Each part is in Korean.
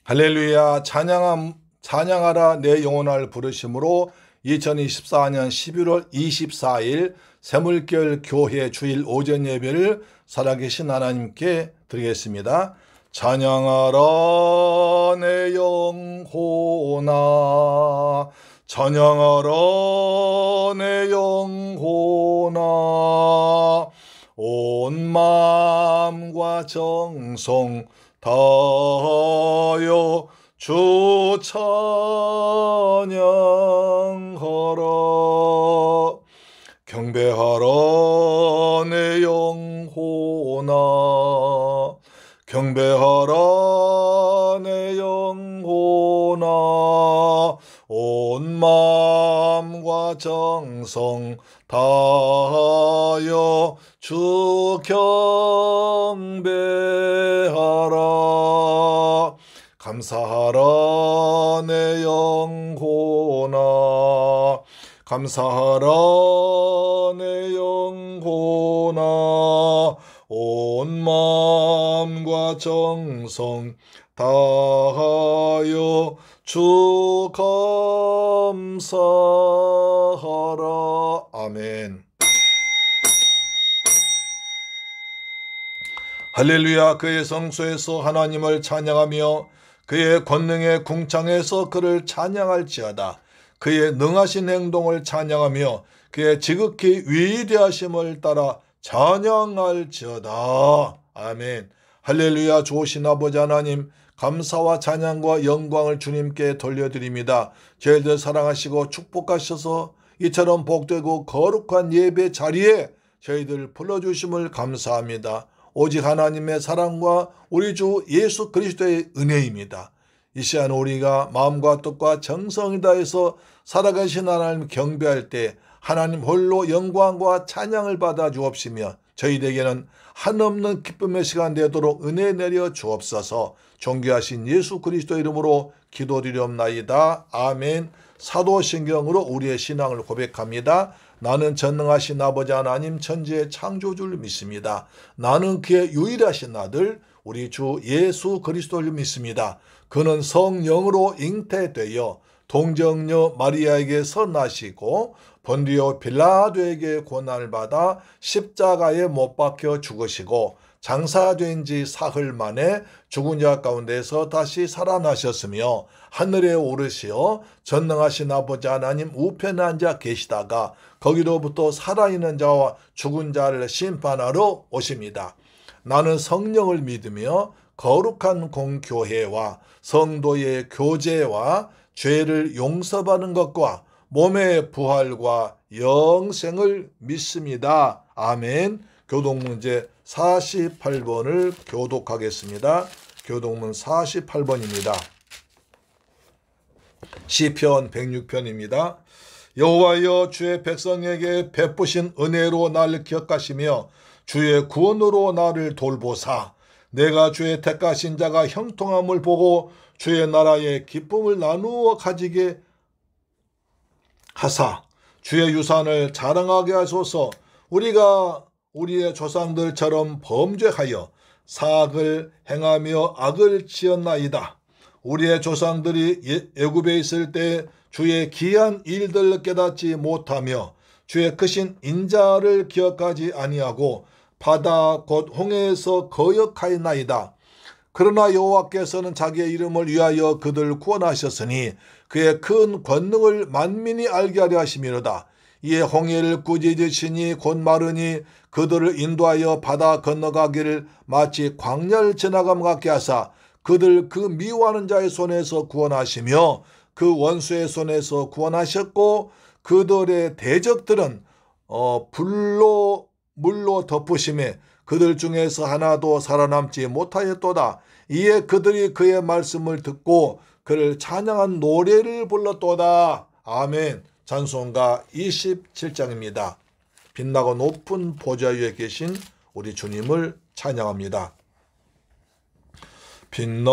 할렐루야. 찬양하라 내 영혼을 부르심으로 2024년 11월 24일 새물결 교회 주일 오전 예배를 살아계신 하나님께 드리겠습니다. 찬양하라 내 영혼아, 찬양하라 내 영혼아, 온 마음과 정성 다하여 주 찬양하라. 경배하라 내 영혼아, 경배하라 내 영혼아, 온 마음과 정성 다하여 주 경배하라. 감사하라 내 영혼아, 감사하라 내 영혼아, 온 마음과 정성 다하여 주 감사하라. 아멘. 할렐루야. 그의 성소에서 하나님을 찬양하며 그의 권능의 궁창에서 그를 찬양할지어다. 그의 능하신 행동을 찬양하며 그의 지극히 위대하심을 따라 찬양할지어다. 아멘. 할렐루야. 좋으신 아버지 하나님, 감사와 찬양과 영광을 주님께 돌려드립니다. 저희들 사랑하시고 축복하셔서 이처럼 복되고 거룩한 예배 자리에 저희들 불러주심을 감사합니다. 오직 하나님의 사랑과 우리 주 예수 그리스도의 은혜입니다. 이 시간 우리가 마음과 뜻과 정성을 다해서 살아가신 하나님 경배할 때 하나님 홀로 영광과 찬양을 받아 주옵시며 저희에게는 한없는 기쁨의 시간 되도록 은혜 내려 주옵소서. 존귀하신 예수 그리스도 이름으로 기도드리옵나이다. 아멘. 사도신경으로 우리의 신앙을 고백합니다. 나는 전능하신 아버지 하나님 천지의 창조주를 믿습니다. 나는 그의 유일하신 아들 우리 주 예수 그리스도를 믿습니다. 그는 성령으로 잉태되어 동정녀 마리아에게서 나시고 본디오 빌라도에게 고난을 받아 십자가에 못 박혀 죽으시고 장사된 지 사흘 만에 죽은 자 가운데서 다시 살아나셨으며 하늘에 오르시어 전능하신 아버지 하나님 우편에 앉아 계시다가 거기로부터 살아있는 자와 죽은 자를 심판하러 오십니다. 나는 성령을 믿으며 거룩한 공교회와 성도의 교제와 죄를 용서받는 것과 몸의 부활과 영생을 믿습니다. 아멘. 교독문제 48번을 교독하겠습니다. 교독문 48번입니다. 시편 106편입니다. 여호와여, 주의 백성에게 베푸신 은혜로 나를 기억하시며 주의 구원으로 나를 돌보사. 내가 주의 택하신 자가 형통함을 보고 주의 나라의 기쁨을 나누어 가지게 하사 주의 유산을 자랑하게 하소서. 우리가 우리의 조상들처럼 범죄하여 사악을 행하며 악을 지었나이다. 우리의 조상들이 애굽에 있을 때 주의 기이한 일들을 깨닫지 못하며 주의 크신 인자를 기억하지 아니하고 바다 곧 홍해에서 거역하였나이다. 그러나 여호와께서는 자기의 이름을 위하여 그들을 구원하셨으니 그의 큰 권능을 만민이 알게 하려 하심이로다. 이에 홍해를 꾸짖으시니 곧 마르니 그들을 인도하여 바다 건너가기를 마치 광야를 지나감 같게 하사 그들 그 미워하는 자의 손에서 구원하시며 그 원수의 손에서 구원하셨고 그들의 대적들은 물로 덮으심에 그들 중에서 하나도 살아남지 못하였도다. 이에 그들이 그의 말씀을 듣고 그를 찬양한 노래를 불렀도다. 아멘. 찬송가 27장입니다. 빛나고 높은 보좌 위에 계신 우리 주님을 찬양합니다. 빛나고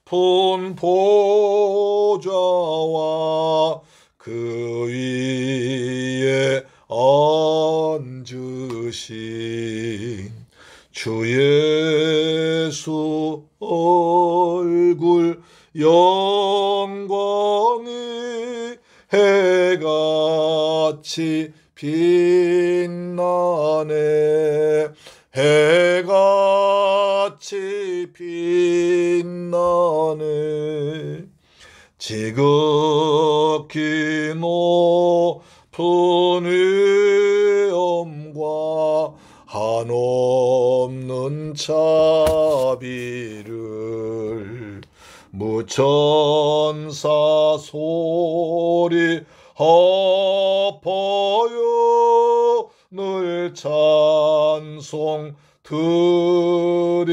높은 보좌와 그 위에 앉으신 주 예수 얼굴 영광이 해같이 빛나네. 해같이 빛나네. 지극히 높은 위엄과 한없는 자비를 무천사 소리 합하여 늘 찬송 드리네.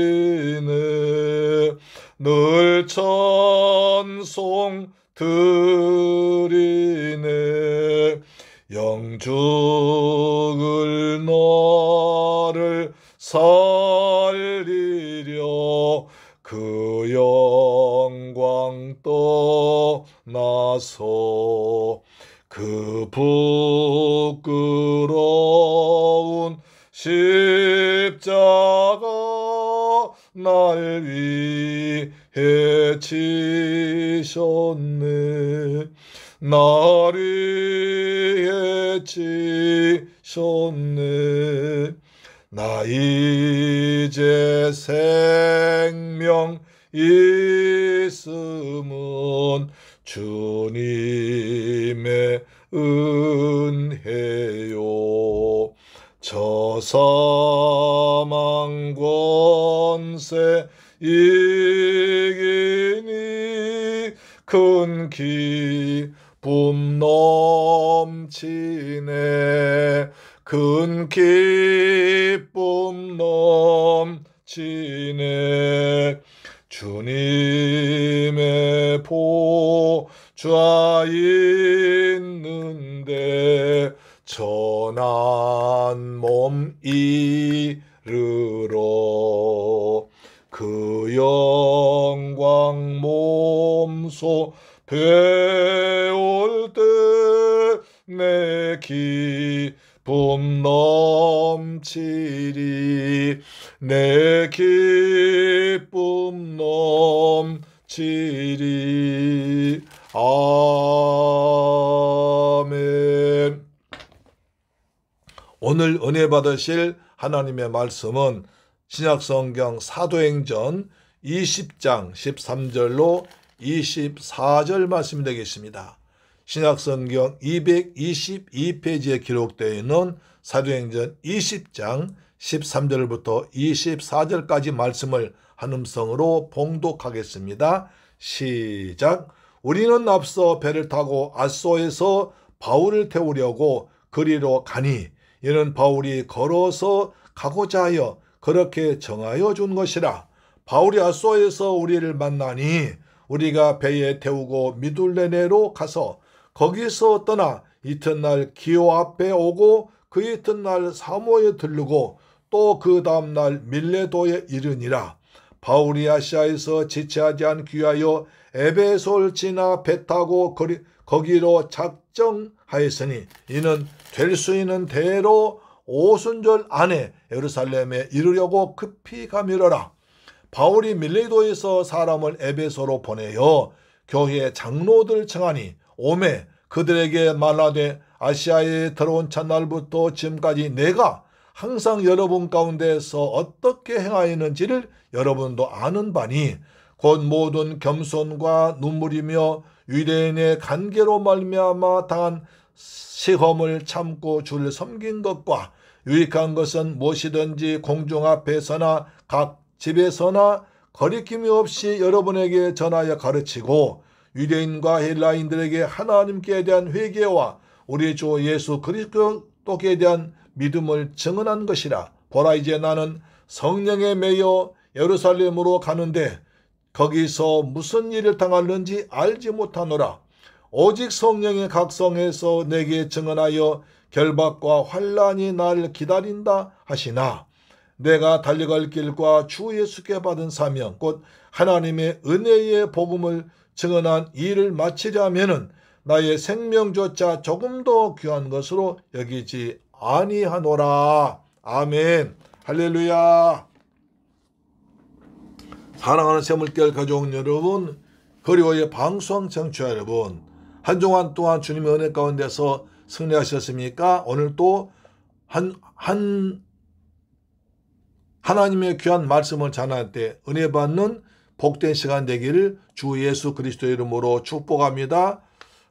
늘 찬송 드리네. 영죽을 나를 살리려 그 영광 떠나서 그 부끄러운 십자가 날 위해 지셨네. 날 위해 지셨네. 나 이제 생명 있음은 주님의 은혜요. 저 사망 권세 이기니 큰 기쁨 넘치네. 큰 기쁨 넘치네. 주님의 보좌 있는데 전한 몸 이르러 그 영광 몸소 배울 때 내 기쁨 넘치리. 내 기쁨 넘치리. 아멘. 오늘 은혜 받으실 하나님의 말씀은 신약성경 사도행전 20장 13절로 24절 말씀이 되겠습니다. 신약성경 222페이지에 기록되어 있는 사도행전 20장 13절부터 24절까지 말씀을 한음성으로 봉독하겠습니다. 시작. 우리는 앞서 배를 타고 앗소에서 바울을 태우려고 그리로 가니 이는 바울이 걸어서 가고자 하여 그렇게 정하여 준 것이라. 바울이 앗소에서 우리를 만나니 우리가 배에 태우고 미둘레네로 가서 거기서 떠나 이튿날 기오 앞에 오고 그 이튿날 사모에 들르고 또 그 다음날 밀레도에 이르니라. 바울이 아시아에서 지체하지 않기 위하여 에베소를 지나 배 타고 거기로 작정하였으니 이는 될 수 있는 대로 오순절 안에 예루살렘에 이르려고 급히 가미르라. 바울이 밀레도에서 사람을 에베소로 보내어 교회 장로들 청하니 오매 그들에게 말하되 아시아에 들어온 첫날부터 지금까지 내가 항상 여러분 가운데서 어떻게 행하였는지를 여러분도 아는 바니 곧 모든 겸손과 눈물이며 유대인의 관계로 말미암아 당한 시험을 참고 주를 섬긴 것과 유익한 것은 무엇이든지 공중 앞에서나 각 집에서나 거리낌이 없이 여러분에게 전하여 가르치고 유대인과 헬라인들에게 하나님께 대한 회개와 우리 주 예수 그리스도께 대한 믿음을 증언한 것이라. 보라 이제 나는 성령에 매여 예루살렘으로 가는데 거기서 무슨 일을 당할는지 알지 못하노라. 오직 성령의 각성에서 내게 증언하여 결박과 환난이 날 기다린다 하시나 내가 달려갈 길과 주 예수께 받은 사명 곧 하나님의 은혜의 복음을 증언한 일을 마치려면은 나의 생명조차 조금 더 귀한 것으로 여기지 아니하노라. 아멘. 할렐루야. 사랑하는 새물결 가족 여러분, 그리고의 방송 청취자 여러분, 한 주간 동안 주님의 은혜 가운데서 승리하셨습니까? 오늘 또 하나님의 귀한 말씀을 전할 때 은혜 받는 복된 시간 되기를 주 예수 그리스도의 이름으로 축복합니다.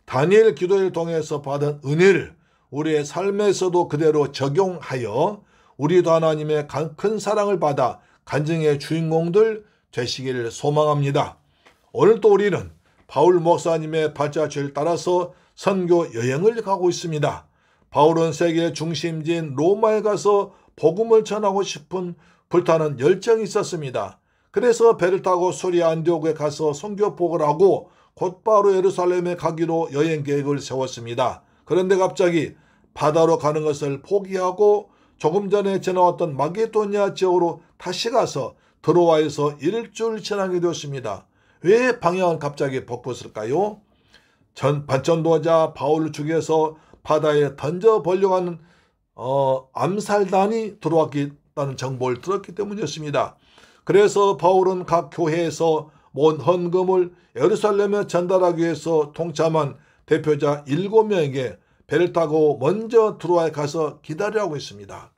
다니엘 기도를 통해서 받은 은혜를 우리의 삶에서도 그대로 적용하여 우리도 하나님의 큰 사랑을 받아 간증의 주인공들 되시기를 소망합니다. 오늘 또 우리는 바울 목사님의 발자취를 따라서 선교 여행을 가고 있습니다. 바울은 세계 중심지인 로마에 가서 복음을 전하고 싶은 불타는 열정이 있었습니다. 그래서 배를 타고 수리아 안디옥에 가서 선교복을 하고 곧바로 예루살렘에 가기로 여행 계획을 세웠습니다. 그런데 갑자기 바다로 가는 것을 포기하고 조금 전에 지나왔던 마게도니아 지역으로 다시 가서 드로아에서 일주일 지나게 되었습니다. 왜 방향을 갑자기 바꿨을까요? 전도자 바울을 죽여서 바다에 던져버리려고 하는 암살단이 들어왔다는 정보를 들었기 때문이었습니다. 그래서 바울은 각 교회에서 모은 헌금을 예루살렘에 전달하기 위해서 통참한 대표자 7명에게 배를 타고 먼저 드로아에 가서 기다리라고 했습니다.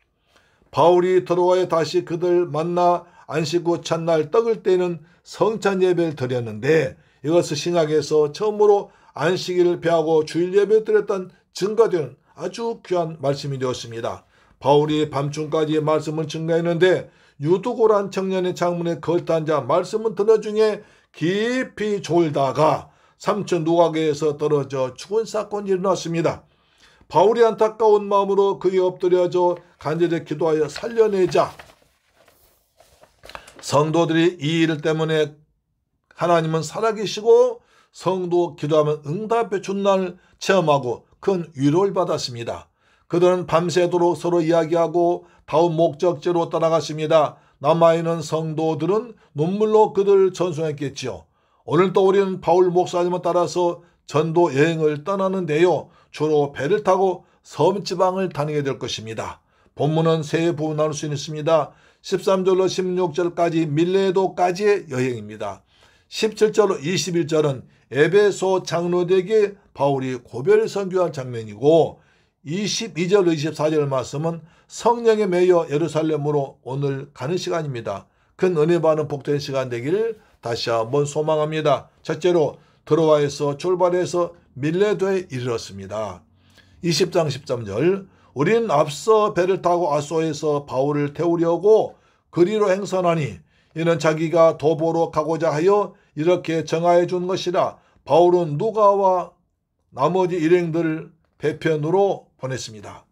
바울이 드로아에 다시 그들 만나 안식 후 첫날 떡을 떼는 성찬 예배를 드렸는데 이것은 신약에서 처음으로 안식일을 배하고 주일 예배를 드렸던 증거되는 아주 귀한 말씀이 되었습니다. 바울이 밤중까지 말씀을 증거했는데 유두고란 청년의 창문에 걸터앉아 말씀을 듣는 중에 깊이 졸다가 삼천 누각에서 떨어져 죽은 사건이 일어났습니다. 바울이 안타까운 마음으로 그에 엎드려져 간절히 기도하여 살려내자 성도들이 이 일 때문에 하나님은 살아계시고 성도 기도하면 응답해 준 날을 체험하고 큰 위로를 받았습니다. 그들은 밤새도록 서로 이야기하고 다음 목적지로 떠나갔습니다. 남아있는 성도들은 눈물로 그들을 전송했겠지요. 오늘도 우리는 바울 목사님을 따라서 전도 여행을 떠나는데요. 주로 배를 타고 섬지방을 다니게 될 것입니다. 본문은 세 부분 나눌 수 있습니다. 13절로 16절까지 밀레도까지의 여행입니다. 17절로 21절은 에베소 장로들에게 바울이 고별 선교한 장면이고 22절 24절 말씀은 성령에 매여 예루살렘으로 오늘 가는 시간입니다. 큰 은혜 받는 복된 시간 되기를 다시 한번 소망합니다. 첫째로 드로아에서 출발해서 밀레도에 이르렀습니다. 20장 13절 우리는 앞서 배를 타고 아소에서 바울을 태우려고 그리로 행선하니 이는 자기가 도보로 가고자 하여 이렇게 정하여 준 것이라. 바울은 누가와 나머지 일행들을 배편으로 보냈습니다.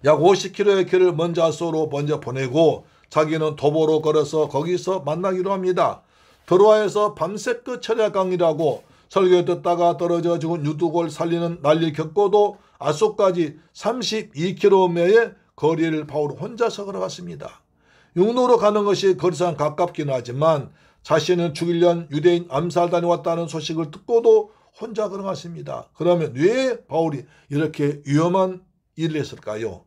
약 50km의 길을 먼저 아소로 먼저 보내고 자기는 도보로 걸어서 거기서 만나기로 합니다. 드로아에서 밤새껏 철야강이라고 설교 듣다가 떨어져 죽은 유두골 살리는 난리 겪고도 아소까지 32km의 거리를 바울 혼자서 걸어갔습니다. 육로로 가는 것이 거리상 가깝긴 하지만 자신을 죽이려는 유대인 암살단이 왔다는 소식을 듣고도 혼자 걸어갔습니다. 그러면 왜 바울이 이렇게 위험한 일을 했을까요?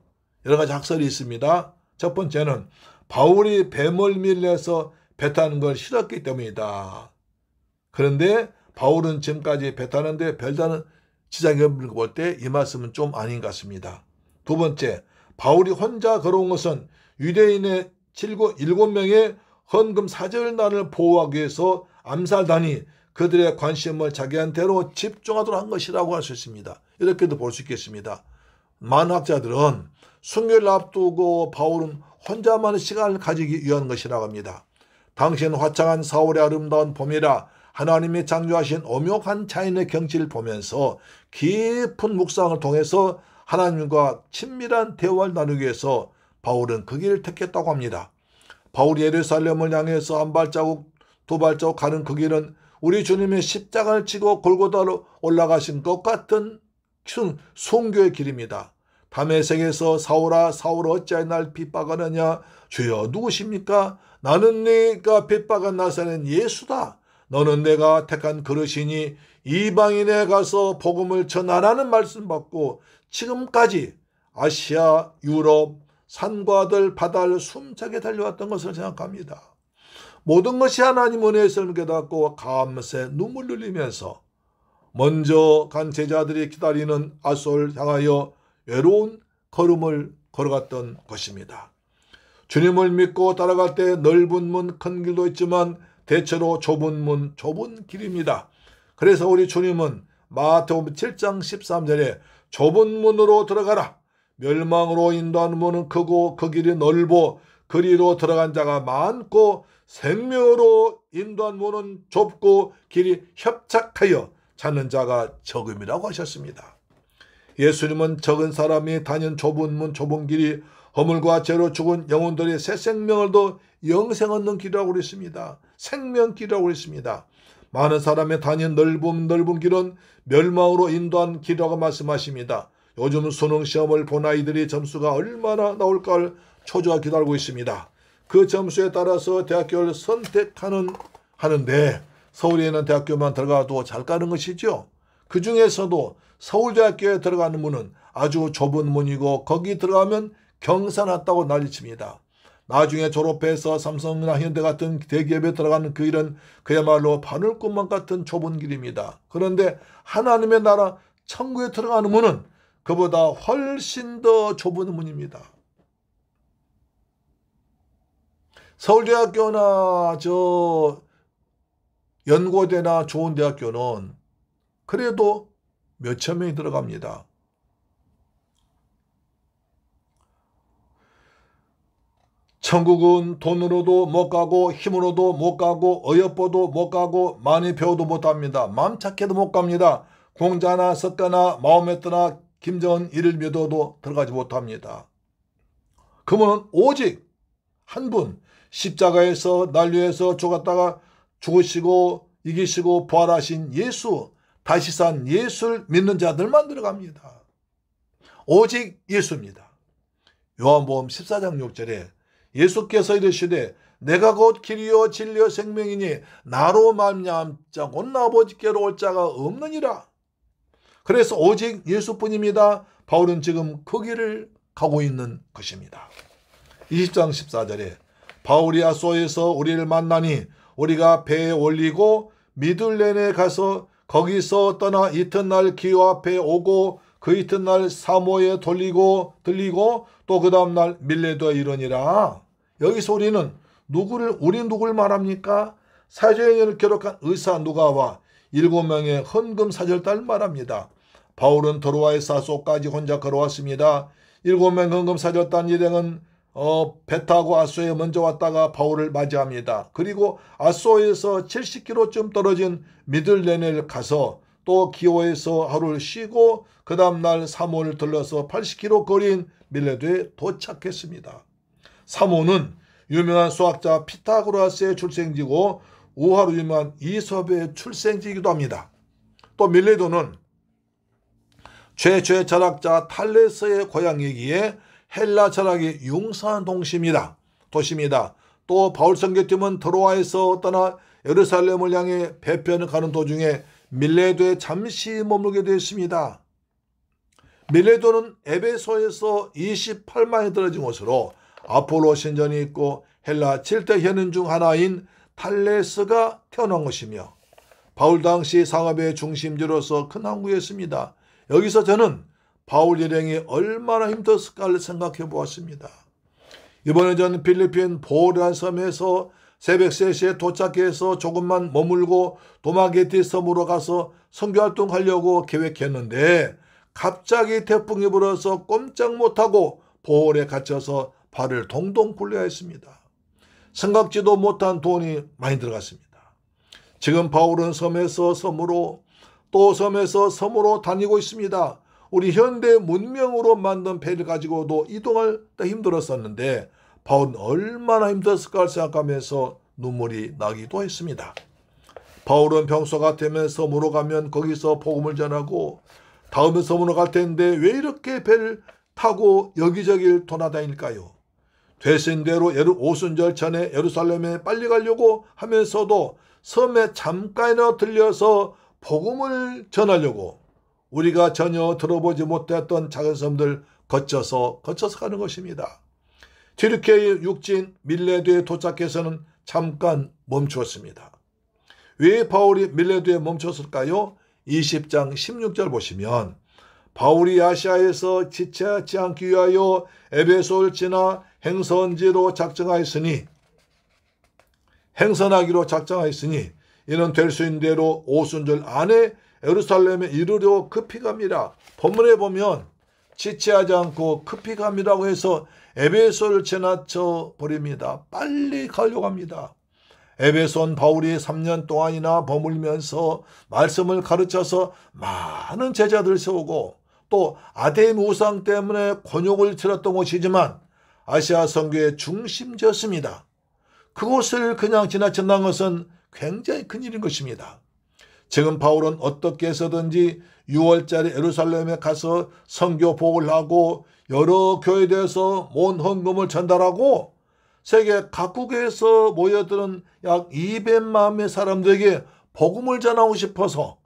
여러 가지 학설이 있습니다. 첫 번째는 바울이 배멀미에서 배 타는 걸 싫었기 때문이다. 그런데 바울은 지금까지 배 타는데 별다른 지장이 없는 거 볼 때 이 말씀은 좀 아닌 것 같습니다. 두 번째, 바울이 혼자 걸어온 것은 유대인의 7명의 헌금 사절단을 보호하기 위해서 암살단이 그들의 관심을 자기한테로 집중하도록 한 것이라고 할 수 있습니다. 이렇게도 볼 수 있겠습니다. 많은 학자들은 순교를 앞두고 바울은 혼자만의 시간을 가지기 위한 것이라고 합니다. 당신 화창한 4월의 아름다운 봄이라 하나님이 창조하신 오묘한 자연의 경치를 보면서 깊은 묵상을 통해서 하나님과 친밀한 대화를 나누기 위해서 바울은 그 길을 택했다고 합니다. 바울이 예루살렘을 향해서 한 발자국 두 발자국 가는 그 길은 우리 주님의 십자가를 지고 골고다로 올라가신 것 같은 순교의 길입니다. 다메섹에서 사울아 사울아 어찌하여 날 핍박하느냐. 주여 누구십니까? 나는 네가 핍박한 나사렛 예수다. 너는 내가 택한 그릇이니 이방인에 가서 복음을 전하라는 말씀 받고 지금까지 아시아, 유럽, 산과 들, 바다를 숨차게 달려왔던 것을 생각합니다. 모든 것이 하나님 은혜였음을 깨닫고 감사의 눈물 흘리면서 먼저 간 제자들이 기다리는 앗소를 향하여 외로운 걸음을 걸어갔던 것입니다. 주님을 믿고 따라갈 때 넓은 문, 큰 길도 있지만 대체로 좁은 문, 좁은 길입니다. 그래서 우리 주님은 마태복음 7장 13절에 좁은 문으로 들어가라. 멸망으로 인도하는 문은 크고 그 길이 넓어 그리로 들어간 자가 많고 생명으로 인도한 문은 좁고 길이 협착하여 찾는 자가 적음이라고 하셨습니다. 예수님은 적은 사람이 다닌 좁은 문, 좁은 길이 허물과 죄로 죽은 영혼들이 새 생명을 더 영생 얻는 길이라고 그랬습니다. 생명길이라고 그랬습니다. 많은 사람이 다닌 넓은 길은 멸망으로 인도한 길이라고 말씀하십니다. 요즘 수능 시험을 본 아이들이 점수가 얼마나 나올까를 초조하게 기다리고 있습니다. 그 점수에 따라서 대학교를 하는데 서울에 있는 대학교만 들어가도 잘 가는 것이죠. 그 중에서도 서울대학교에 들어가는 문은 아주 좁은 문이고 거기 들어가면 경사났다고 난리칩니다. 나중에 졸업해서 삼성이나 현대 같은 대기업에 들어가는 그 길은 그야말로 바늘구멍 같은 좁은 길입니다. 그런데 하나님의 나라 천국에 들어가는 문은 그보다 훨씬 더 좁은 문입니다. 서울대학교나 연고대나 좋은 대학교는 그래도 몇천 명이 들어갑니다. 천국은 돈으로도 못 가고 힘으로도 못 가고 어여뻐도 못 가고 많이 배워도 못 갑니다. 마음 착해도 못 갑니다. 공자나 석가나 마호메트나 김정은 이를 믿어도 들어가지 못합니다. 그분은 오직 한 분, 십자가에서 날 위해서 죽었다가 죽으시고 이기시고 부활하신 예수, 다시 산 예수를 믿는 자들만 들어갑니다. 오직 예수입니다. 요한복음 14장 6절에 예수께서 이르시되 내가 곧 길이요 진리요 생명이니 나로 말미암자 곧 아버지께로 올 자가 없느니라. 그래서 오직 예수뿐입니다. 바울은 지금 그 길을 가고 있는 것입니다. 20장 14절에 바울이 아소에서 우리를 만나니 우리가 배에 올리고 미둘렌에 가서 거기서 떠나 이튿날 기호 앞에 오고 그 이튿날 사모에 들리고 또 그 다음날 밀레도에 이르니라. 여기서 우리 누구를 말합니까? 사도행전을 기록한 의사 누가와 7명의 헌금 사절단을 말합니다. 바울은 드로아에서 아소까지 혼자 걸어왔습니다. 7명 헌금 사절단 일행은 배 타고 아소에 먼저 왔다가 바울을 맞이합니다. 그리고 아소에서 70km쯤 떨어진 미들레네를 가서 또 기호에서 하루를 쉬고 그 다음날 사모를 들러서 80km 거리인 밀레도에 도착했습니다. 사모는 유명한 수학자 피타고라스의 출생지고 우화로 유명한 이솝의 출생지이기도 합니다. 또 밀레도는 최초의 철학자 탈레스의 고향이기에 헬라 철학이 융성한 도시입니다. 또 바울 선교팀은 드로아에서 떠나 예루살렘을 향해 배편을 가는 도중에 밀레도에 잠시 머물게 되었습니다. 밀레도는 에베소에서 28마일이 떨어진 곳으로 아폴로 신전이 있고 헬라 7대 현인 중 하나인 탈레스가 태어난 것이며 바울 당시 상업의 중심지로서 큰 항구였습니다. 여기서 저는 바울 일행이 얼마나 힘들었을까를 생각해 보았습니다. 이번에 저는 필리핀 보르한 섬에서 새벽 3시에 도착해서 조금만 머물고 도마게티 섬으로 가서 선교활동하려고 계획했는데 갑자기 태풍이 불어서 꼼짝 못하고 보홀에 갇혀서 발을 동동 굴려야 했습니다. 생각지도 못한 돈이 많이 들어갔습니다. 지금 바울은 섬에서 섬으로 또 섬에서 섬으로 다니고 있습니다. 우리 현대 문명으로 만든 배를 가지고도 이동할 때 힘들었었는데 바울은 얼마나 힘들었을까 생각하면서 눈물이 나기도 했습니다. 바울은 평소 같으면 섬으로 가면 거기서 복음을 전하고 다음에 섬으로 갈 텐데 왜 이렇게 배를 타고 여기저기를 돌아다닐까요? 되신 대로 오순절 전에 예루살렘에 빨리 가려고 하면서도 섬에 잠깐이나 들려서 복음을 전하려고 우리가 전혀 들어보지 못했던 작은 섬들 거쳐서 가는 것입니다. 튀르키예의 육지인 밀레도에 도착해서는 잠깐 멈추었습니다. 왜 바울이 밀레도에 멈췄을까요? 20장 16절 보시면 바울이 아시아에서 지체하지 않기 위하여 에베소를 지나 행선하기로 작정하였으니 이는 될 수 있는 대로 오순절 안에 예루살렘에 이르려 급히 갑니다. 본문에 보면 지체하지 않고 급히 갑니다고 해서 에베소를 지나쳐 버립니다. 빨리 가려고 합니다. 에베소는 바울이 3년 동안이나 머물면서 말씀을 가르쳐서 많은 제자들을 세우고 또 아데임 우상 때문에 곤욕을 치렀던 곳이지만 아시아 선교의 중심지였습니다. 그곳을 그냥 지나친다는 것은 굉장히 큰일인 것입니다. 지금 바울은 어떻게 해서든지 6월달에 예루살렘에 가서 선교 복을 하고 여러 교회에 대해서 모은 헌금을 전달하고 세계 각국에서 모여드는 약 200만의 사람들에게 복음을 전하고 싶어서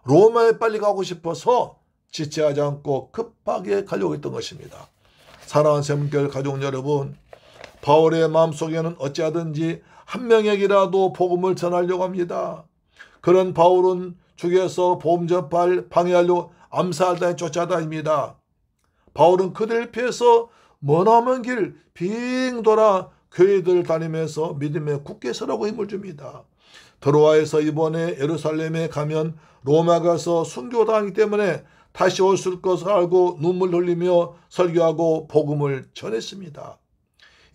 로마에 빨리 가고 싶어서 지체하지 않고 급하게 가려고 했던 것입니다. 사랑하는 샘결 가족 여러분, 바울의 마음속에는 어찌하든지 한 명에게라도 복음을 전하려고 합니다. 그런 바울은 주께서 복음 전파를 방해하려고 암살단에 쫓아다닙니다. 바울은 그들 피해서 머나먼 길 빙 돌아 교회들 다니면서 믿음에 굳게 서라고 힘을 줍니다. 드로아에서 이번에 예루살렘에 가면 로마 가서 순교당하기 때문에 다시 올 것을 알고 눈물 흘리며 설교하고 복음을 전했습니다.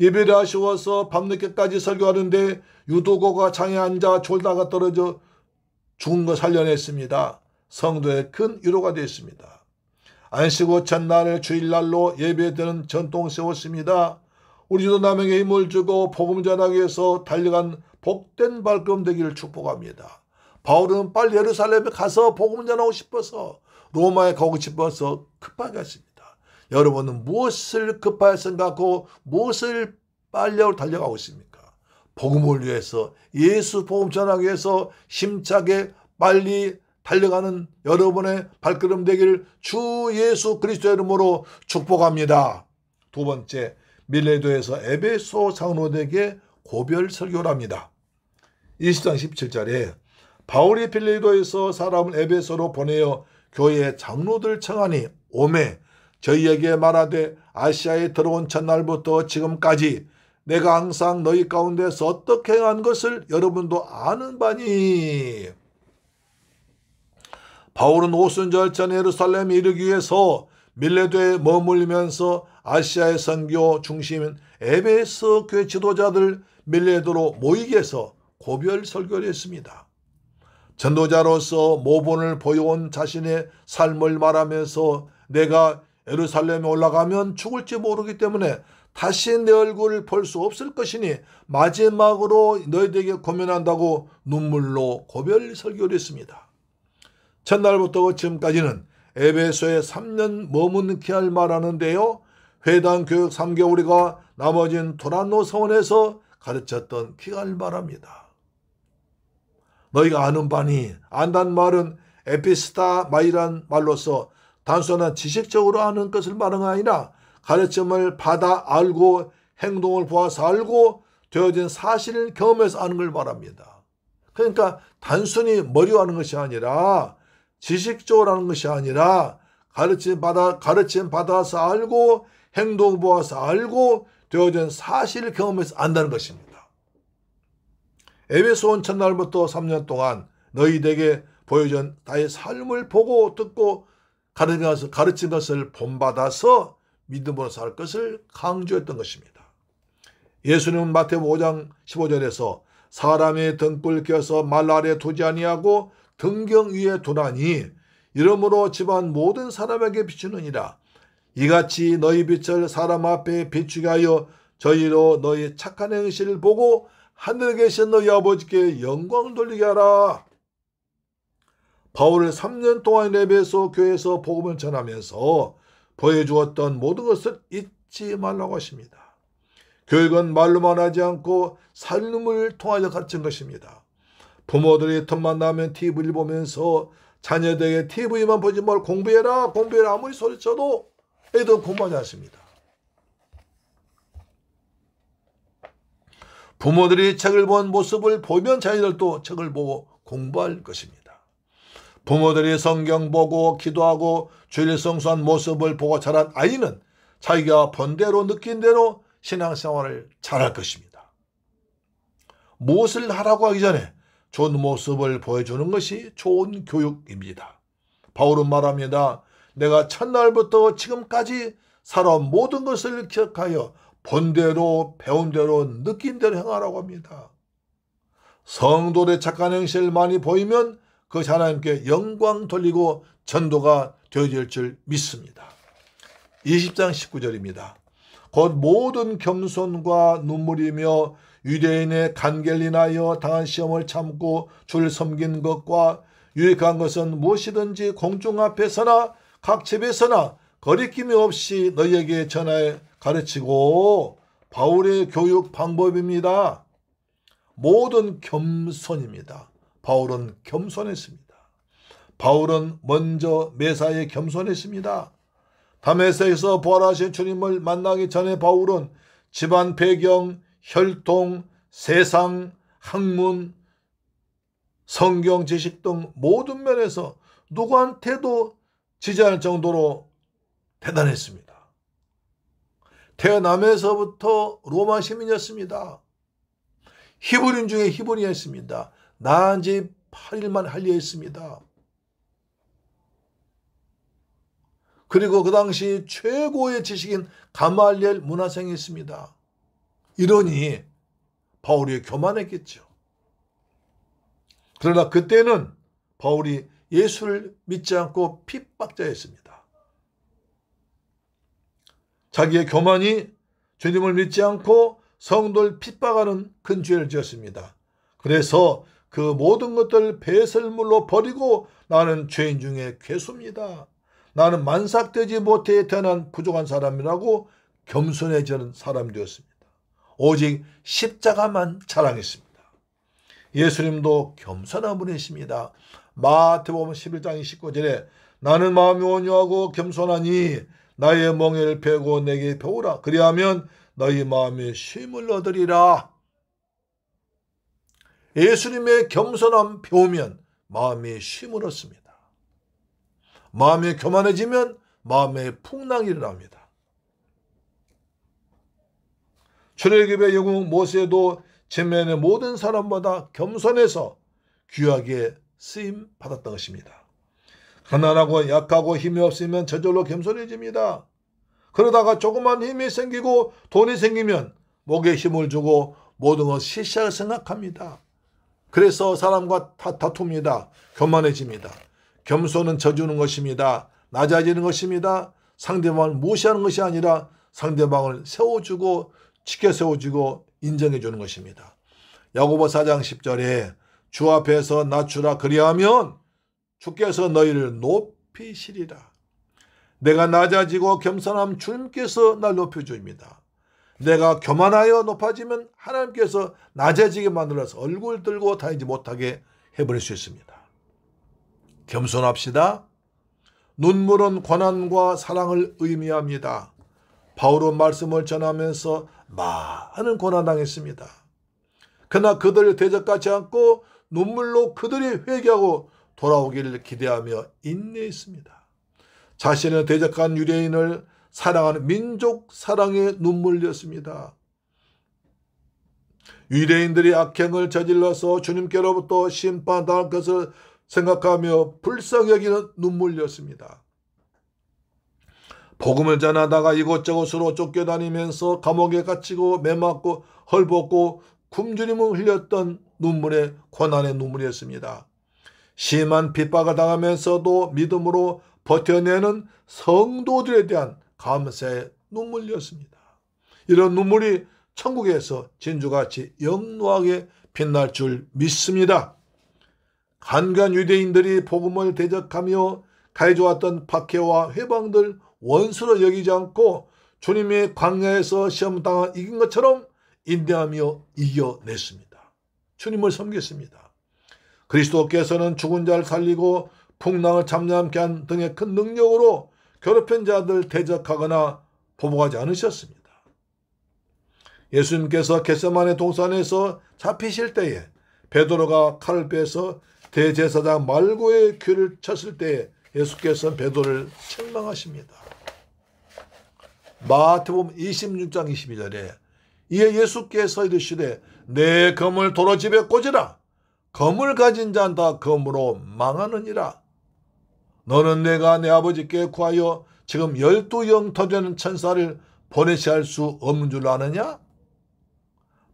이별이 아쉬워서 밤늦게까지 설교하는데 유도고가 장에 앉아 졸다가 떨어져 죽은 거 살려냈습니다. 성도의 큰 위로가 되었습니다. 안식 후 첫날을 주일날로 예배드리는 전통 세웠습니다. 우리도 남에게 힘을 주고 복음 전하기 위해서 달려간 복된 발걸음 되기를 축복합니다. 바울은 빨리 예루살렘에 가서 복음 전하고 싶어서 로마에 가고 싶어서 급하게 했습니다. 여러분은 무엇을 급하게 생각하고 무엇을 빨리 달려가고 있습니까? 복음을 위해서 예수 복음 전하기 위해서 힘차게 빨리 달려가는 여러분의 발걸음 되기를 주 예수 그리스도의 이름으로 축복합니다. 두 번째, 밀레도에서 에베소 장로들에게 고별 설교를 합니다. 20장 17절에 바울이 빌레도에서 사람을 에베소로 보내어 교회의 장로들 청하니 오매 저희에게 말하되 아시아에 들어온 첫날부터 지금까지 내가 항상 너희 가운데서 어떻게 행한 것을 여러분도 아는 바니. 바울은 오순절 전 예루살렘에 이르기 위해서 밀레도에 머물면서 아시아의 선교 중심인 에베소 교회 지도자들 밀레도로 모이게 해서 고별 설교를 했습니다. 전도자로서 모본을 보여온 자신의 삶을 말하면서 내가 예루살렘에 올라가면 죽을지 모르기 때문에 다시 내 얼굴을 볼 수 없을 것이니 마지막으로 너희들에게 고면한다고 눈물로 고별 설교를 했습니다. 첫날부터 지금까지는 에베소에 3년 머무는 할 말하는데요. 회당 교육 3개월이가 나머진 도란노 서원에서 가르쳤던 기간을 말합니다. 너희가 아는 바니, 안다는 말은 에피스타마이란 말로서 단순한 지식적으로 아는 것을 말하는 게 아니라 가르침을 받아 알고 행동을 보아서 알고 되어진 사실을 경험해서 아는 걸 말합니다. 그러니까 단순히 머리로 하는 것이 아니라 지식적으로 하는 것이 아니라 가르침 받아서 알고 행동 보아서 알고 되어진 사실을 경험해서 안다는 것입니다. 에베소 온 첫날부터 3년 동안 너희에게 보여준 나의 삶을 보고 듣고 가르친 것을 본받아서 믿음으로 살 것을 강조했던 것입니다. 예수님은 마태복음 5장 15절에서 사람의 등불 켜서 말 아래 두지 아니하고 등경 위에 두나니 이러므로 집안 모든 사람에게 비추느니라. 이같이 너희 빛을 사람 앞에 비추게 하여 저희로 너희 착한 행실을 보고 하늘에 계신 너희 아버지께 영광을 돌리게 하라. 바울은 3년 동안 에베소 교회에서 복음을 전하면서 보여주었던 모든 것을 잊지 말라고 하십니다. 교육은 말로만 하지 않고 삶을 통하여 가르친 것입니다. 부모들이 틈만 나면 TV를 보면서 자녀들에게 TV만 보지 말고 공부해라 아무리 소리쳐도 애들은 공부하지 않습니다. 부모들이 책을 본 모습을 보면 자녀들도 책을 보고 공부할 것입니다. 부모들이 성경 보고 기도하고 주일 성수한 모습을 보고 자란 아이는 자기가 본 대로 느낀 대로 신앙생활을 잘할 것입니다. 무엇을 하라고 하기 전에 좋은 모습을 보여주는 것이 좋은 교육입니다. 바울은 말합니다. 내가 첫날부터 지금까지 살아온 모든 것을 기억하여 본 대로 배운 대로 느낀 대로 행하라고 합니다. 성도의 착한 행실을 많이 보이면 그것이 하나님께 영광 돌리고 전도가 되어질 줄 믿습니다. 20장 19절입니다. 곧 모든 겸손과 눈물이며 유대인의 간계를 인하여 당한 시험을 참고 주를 섬긴 것과 유익한 것은 무엇이든지 공중 앞에서나 각 집에서나 거리낌이 없이 너희에게 전하여 가르치고, 바울의 교육 방법입니다. 모든 겸손입니다. 바울은 겸손했습니다. 바울은 먼저 메사에 겸손했습니다. 다메섹에서 부활하신 주님을 만나기 전에 바울은 집안 배경, 혈통, 세상, 학문, 성경 지식 등 모든 면에서 누구한테도 지지 않을 정도로 대단했습니다. 태어나면서부터 로마 시민이었습니다. 히브리인 중에 히브리였습니다. 낳은 지 8일만 할례했습니다. 그리고 그 당시 최고의 지식인 가말리엘 문화생이었습니다. 이러니 바울이 교만했겠죠. 그러나 그때는 바울이 예수를 믿지 않고 핍박자였습니다. 자기의 교만이 주님을 믿지 않고 성도를 핍박하는 큰 죄를 지었습니다. 그래서 그 모든 것들을 배설물로 버리고 나는 죄인 중에 괴수입니다. 나는 만삭되지 못해 태어난 부족한 사람이라고 겸손해지는 사람이 되었습니다. 오직 십자가만 자랑했습니다. 예수님도 겸손한 분이십니다. 마태복음 11장 29절에 나는 마음이 온유하고 겸손하니 나의 멍에를 베고 내게 배우라. 그리하면 너희 마음에 쉼을 얻으리라. 예수님의 겸손함 배우면 마음에 쉼을 얻습니다. 마음이 교만해지면 마음에 풍랑이 일어납니다. 출애굽의 영웅 모세도前面의 모든 사람보다 겸손해서 귀하게 쓰임 받았던 것입니다. 가난하고 약하고 힘이 없으면 저절로 겸손해집니다. 그러다가 조그만 힘이 생기고 돈이 생기면 목에 힘을 주고 모든 것 시시하게 생각합니다. 그래서 사람과 다툽니다. 교만해집니다. 겸손은 져주는 것입니다. 낮아지는 것입니다. 상대방을 무시하는 것이 아니라 상대방을 세워주고 지켜 세워주고 인정해주는 것입니다. 야고보 4장 10절에 주 앞에서 낮추라. 그리하면 주께서 너희를 높이시리라. 내가 낮아지고 겸손함 주님께서 날 높여줍니다. 내가 교만하여 높아지면 하나님께서 낮아지게 만들어서 얼굴 들고 다니지 못하게 해버릴 수 있습니다. 겸손합시다. 눈물은 고난과 사랑을 의미합니다. 바울은 말씀을 전하면서 많은 고난당했습니다. 그러나 그들을 대적하지 않고 눈물로 그들이 회개하고 돌아오기를 기대하며 인내했습니다. 자신을 대적한 유대인을 사랑하는 민족 사랑의 눈물이었습니다. 유대인들이 악행을 저질러서 주님께로부터 심판당할 것을 생각하며 불쌍히 여기는 눈물이었습니다. 복음을 전하다가 이곳저곳으로 쫓겨다니면서 감옥에 갇히고 매맞고 헐벗고 굶주림을 흘렸던 눈물의 고난의 눈물이었습니다. 심한 핍박을 당하면서도 믿음으로 버텨내는 성도들에 대한 감사의 눈물이었습니다. 이런 눈물이 천국에서 진주같이 영롱하게 빛날 줄 믿습니다. 간간 유대인들이 복음을 대적하며 가해져왔던 박해와 회방들 원수로 여기지 않고 주님의 광야에서 시험당한 이긴 것처럼 인내하며 이겨냈습니다. 주님을 섬겼습니다. 그리스도께서는 죽은 자를 살리고 풍랑을 잠잠케 한 등의 큰 능력으로 괴롭힌 자들 대적하거나 보복하지 않으셨습니다. 예수님께서 겟세마네 동산에서 잡히실 때에 베드로가 칼을 빼서 대제사장 말고의 귀를 쳤을 때에 예수께서는 베드로를 책망하십니다. 마태복음 26장 22절에 이에 예수께서 이르시되 내 검을 도로집에 꽂으라. 검을 가진 자는 다 검으로 망하느니라. 너는 내가 내 아버지께 구하여 지금 12영 더 되는 천사를 보내시 할 수 없는 줄 아느냐?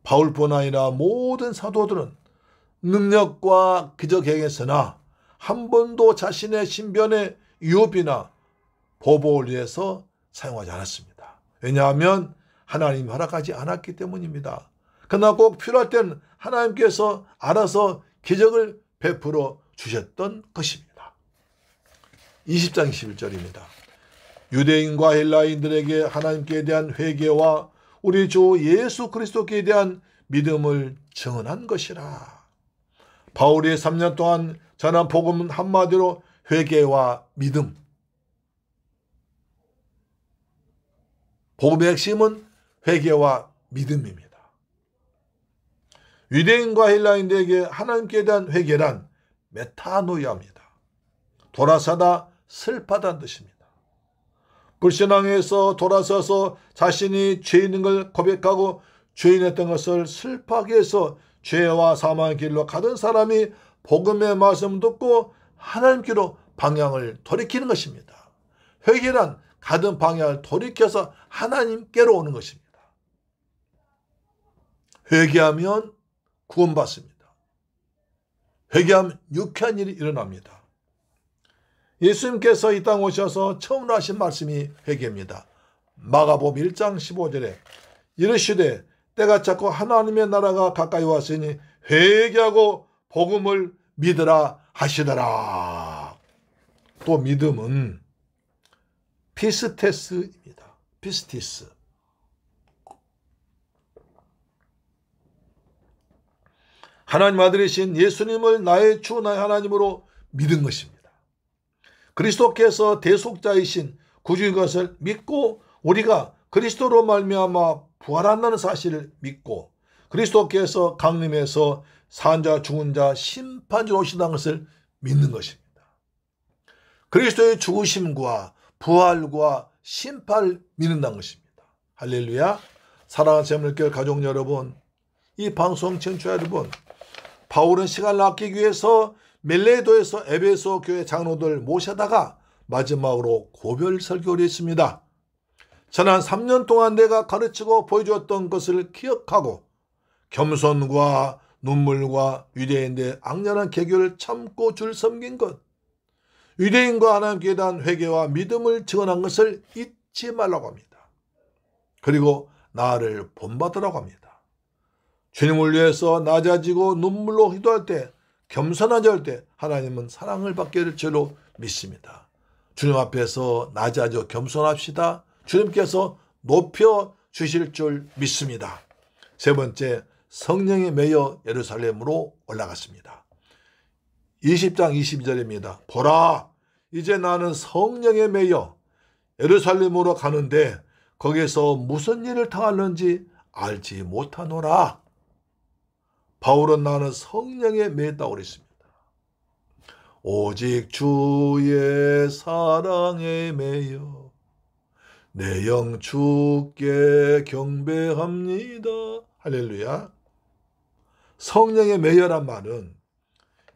바울뿐 아니라 모든 사도들은 능력과 기적 행했으나 한 번도 자신의 신변의 유업이나 보복을 위해서 사용하지 않았습니다. 왜냐하면 하나님이 허락하지 않았기 때문입니다. 그러나 꼭 필요할 때는 하나님께서 알아서 기적을 베풀어 주셨던 것입니다. 20장 21절입니다. 유대인과 헬라인들에게 하나님께 대한 회개와 우리 주 예수 그리스도께 대한 믿음을 증언한 것이라. 바울이 3년 동안 전한 복음은 한마디로 회개와 믿음. 복음의 핵심은 회개와 믿음입니다. 유대인과 헬라인들에게 하나님께 대한 회개란 메타노이아입니다. 돌아서다 슬퍼하다는 뜻입니다. 불신앙에서 돌아서서 자신이 죄인인 걸 고백하고 죄인했던 것을 슬퍼하게 해서 죄와 사망의 길로 가던 사람이 복음의 말씀 듣고 하나님께로 방향을 돌이키는 것입니다. 회개란 가던 방향을 돌이켜서 하나님께로 오는 것입니다. 회개하면 구원받습니다. 회개하면 유쾌한 일이 일어납니다. 예수님께서 이 땅 오셔서 처음으로 하신 말씀이 회개입니다. 마가복음 1장 15절에 이르시되 때가 찼고 하나님의 나라가 가까이 왔으니 회개하고 복음을 믿으라 하시더라. 또 믿음은 피스테스입니다. 피스티스. 하나님 아들이신 예수님을 나의 주 나의 하나님으로 믿은 것입니다. 그리스도께서 대속자이신 구주인 것을 믿고 우리가 그리스도로 말미암아 부활한다는 사실을 믿고 그리스도께서 강림해서 산자 죽은 자 심판자로 오신다는 것을 믿는 것입니다. 그리스도의 죽으심과 부활과 심판을 믿는다는 것입니다. 할렐루야. 사랑하는 새물교회 가족 여러분, 이 방송 청취자 여러분, 바울은 시간을 아끼기 위해서 멜레도에서 에베소 교회 장로들 모셔다가 마지막으로 고별 설교를 했습니다. 지난 3년 동안 내가 가르치고 보여주었던 것을 기억하고 겸손과 눈물과 유대인들의 악랄한 개교를 참고 줄 섬긴 것, 유대인과 하나님께 대한 회개와 믿음을 증언한 것을 잊지 말라고 합니다. 그리고 나를 본받으라고 합니다. 주님을 위해서 낮아지고 눈물로 기도할 때, 겸손하게 할 때 하나님은 사랑을 받게 될 줄로 믿습니다. 주님 앞에서 낮아져 겸손합시다. 주님께서 높여 주실 줄 믿습니다. 세 번째, 성령에 매여 예루살렘으로 올라갔습니다. 20장 22절입니다. 보라, 이제 나는 성령에 매여 예루살렘으로 가는데 거기서 무슨 일을 당하는지 알지 못하노라. 바울은 나는 성령에 매였다고 그랬습니다. 오직 주의 사랑에 매여 내 영 주께 경배합니다. 할렐루야. 성령에 매여란 말은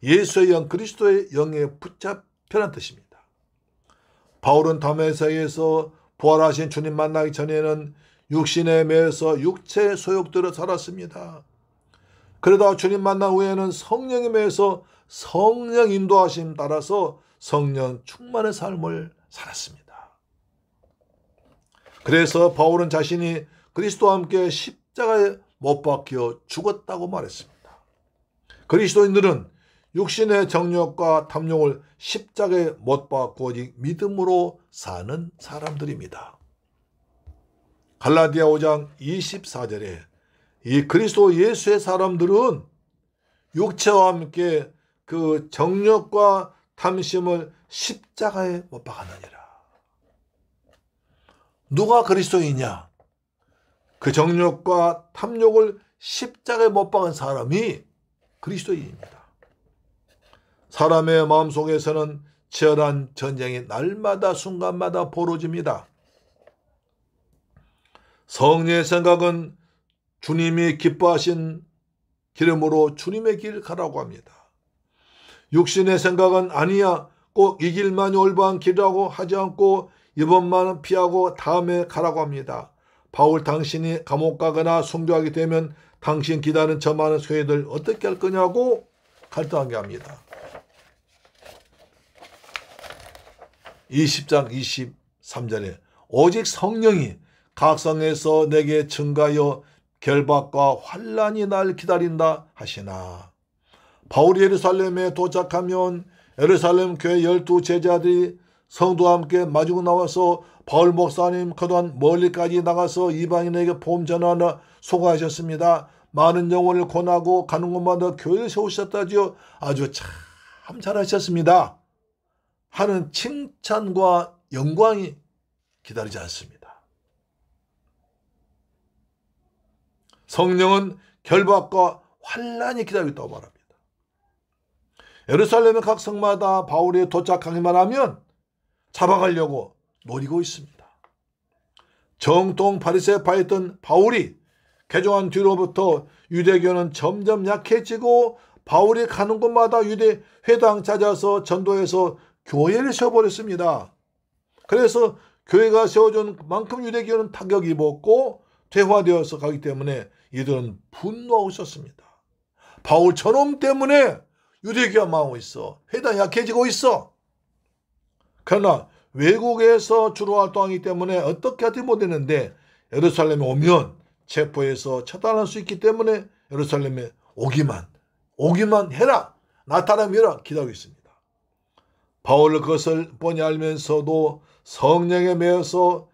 예수의 영, 그리스도의 영에 붙잡혀란 뜻입니다. 바울은 다메섹에서 부활하신 주님 만나기 전에는 육신에 매여서 육체의 소욕대로 살았습니다. 그러다 주님 만난 후에는 성령에 매여서 성령 인도하심 따라서 성령 충만의 삶을 살았습니다. 그래서 바울은 자신이 그리스도와 함께 십자가에 못 박혀 죽었다고 말했습니다. 그리스도인들은 육신의 정욕과 탐욕을 십자가에 못 박고 오직 믿음으로 사는 사람들입니다. 갈라디아 5장 24절에 이 그리스도 예수의 사람들은 육체와 함께 그 정욕과 탐심을 십자가에 못 박았느니라. 누가 그리스도이냐? 그 정욕과 탐욕을 십자가에 못 박은 사람이 그리스도인입니다. 사람의 마음속에서는 치열한 전쟁이 날마다 순간마다 벌어집니다. 성령의 생각은 주님이 기뻐하신 기름으로 주님의 길을 가라고 합니다. 육신의 생각은 아니야, 꼭 이 길만이 올바른 길이라고 하지 않고 이번만은 피하고 다음에 가라고 합니다. 바울, 당신이 감옥 가거나 순교하게 되면 당신 기다리는 저 많은 소외들 어떻게 할 거냐고 갈등하게 합니다. 20장 23절에 오직 성령이 각성에서 내게 증가하여 결박과 환난이 날 기다린다 하시나. 바울이 예루살렘에 도착하면 예루살렘 교회 12 제자들이 성도와 함께 마주고 나와서 바울 목사님 그동안 멀리까지 나가서 이방인에게 복음 전하느라 수고하셨습니다. 많은 영혼을 권하고 가는 곳마다 교회를 세우셨다지요. 아주 참 잘하셨습니다 하는 칭찬과 영광이 기다리지 않습니다. 성령은 결박과 환난이 기다리고 있다고 말합니다. 예루살렘의 각 성마다 바울이 도착하기만 하면 잡아가려고 노리고 있습니다. 정통 바리새파였던 바울이 개종한 뒤로부터 유대교는 점점 약해지고 바울이 가는 곳마다 유대 회당 찾아서 전도해서 교회를 세워버렸습니다. 그래서 교회가 세워준 만큼 유대교는 타격이 입었고 퇴화되어서 가기 때문에 이들은 분노하고 있었습니다. 바울 저놈 때문에 유대교가 망하고 있어. 회당이 약해지고 있어. 그러나 외국에서 주로 활동하기 때문에 어떻게 하지 못했는데 예루살렘에 오면 체포해서 처단할 수 있기 때문에 예루살렘에 오기만 해라. 나타나면 기다리고 있습니다. 바울은 그것을 뻔히 알면서도 성령에 매여서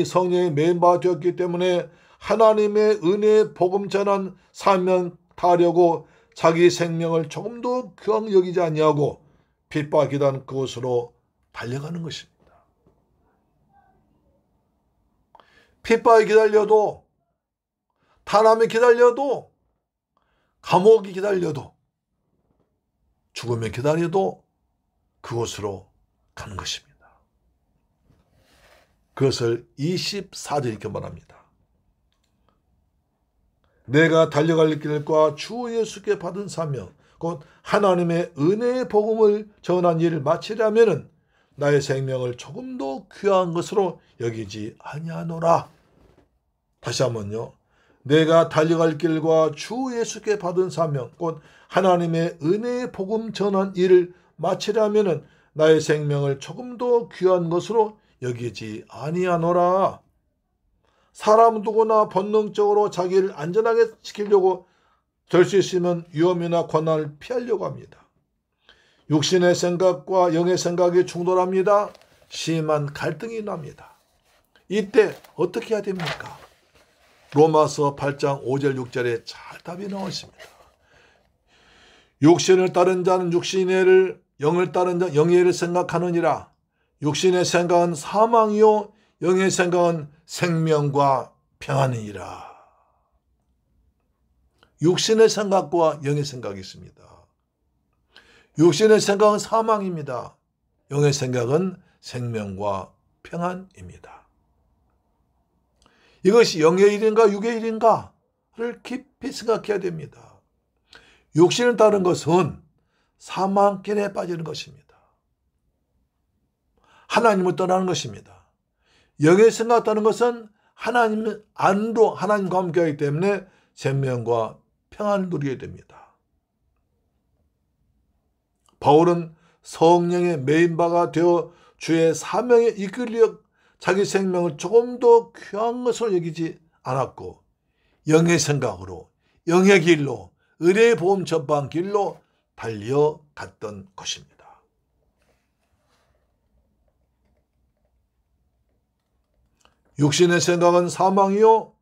성령에 매인 바 되었기 때문에 하나님의 은혜의 복음 전한 사명 다하려고 자기 생명을 조금도 귀하게 여기지 아니하고 핍박이던 그곳으로 달려가는 것입니다. 핍박이 기다려도, 탄압이 기다려도, 감옥이 기다려도, 죽음이 기다려도 그곳으로 가는 것입니다. 그것을 24절 이렇게 말합니다. 내가 달려갈 길과 주 예수께 받은 사명, 곧 하나님의 은혜의 복음을 전한 일을 마치려면 나의 생명을 조금도 귀한 것으로 여기지 아니하노라. 다시 한번요. 내가 달려갈 길과 주 예수께 받은 사명, 곧 하나님의 은혜의 복음 전한 일을 마치려면 나의 생명을 조금도 귀한 것으로 여기지 아니하노라. 사람 누구나 본능적으로 자기를 안전하게 지키려고 될 수 있으면 위험이나 고난을 피하려고 합니다. 육신의 생각과 영의 생각이 충돌합니다. 심한 갈등이 납니다. 이때 어떻게 해야 됩니까? 로마서 8장 5절 6절에 잘 답이 나와 있습니다. 육신을 따른 자는 육신의 애를, 영을 따른 자는 영의 애를 생각하느니라. 육신의 생각은 사망이요 영의 생각은 생명과 평안이니라. 육신의 생각과 영의 생각이 있습니다. 육신의 생각은 사망입니다. 영의 생각은 생명과 평안입니다. 이것이 영의 일인가 육의 일인가를 깊이 생각해야 됩니다. 육신을 따른 것은 사망길에 빠지는 것입니다. 하나님을 떠나는 것입니다. 영의 생각하는 것은 하나님 안으로 하나님과 함께하기 때문에 생명과 평안을 누리게 됩니다. 바울은 성령의 메인바가 되어 주의 사명에 이끌려 자기 생명을 조금 더 귀한 것으로 여기지 않았고 영의 생각으로 영의 길로 은혜의 복음 전파한 길로 달려갔던 것입니다. 육신의 생각은 사망이요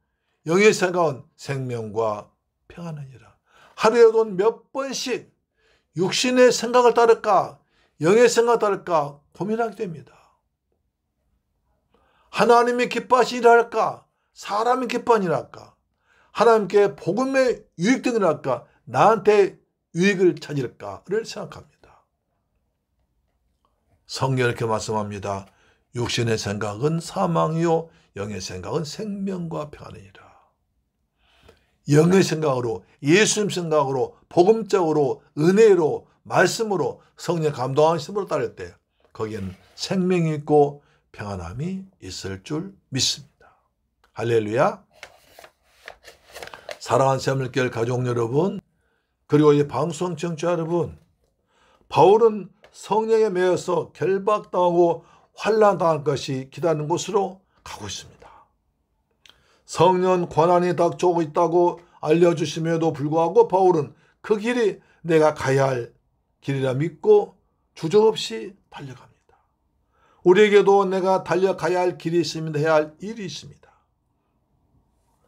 영의 생각은 생명과 평안이니라. 하루에도 몇 번씩 육신의 생각을 따를까 영의 생각을 따를까 고민하게 됩니다. 하나님이 기뻐하시리라 할까 사람이 기뻐하니랄까? 하나님께 복음의 유익되니랄까? 나한테 유익을 찾을까를 생각합니다. 성경은 이렇게 말씀합니다. 육신의 생각은 사망이요 영의 생각은 생명과 평안이니라. 영의 생각으로, 예수님 생각으로, 복음적으로, 은혜로, 말씀으로, 성령 감동하심으로 따를 때 거기에는 생명이 있고 평안함이 있을 줄 믿습니다. 할렐루야. 사랑하는 새물교회 가족 여러분, 그리고 이 방송 청취자 여러분, 바울은 성령에 매여서 결박당하고 환난당할 것이 기다리는 곳으로 가고 있습니다. 성령 권한이 닥쳐오고 있다고 알려주심에도 불구하고 바울은 그 길이 내가 가야 할 길이라 믿고 주저없이 달려갑니다. 우리에게도 내가 달려가야 할 길이 있습니다. 해야 할 일이 있습니다.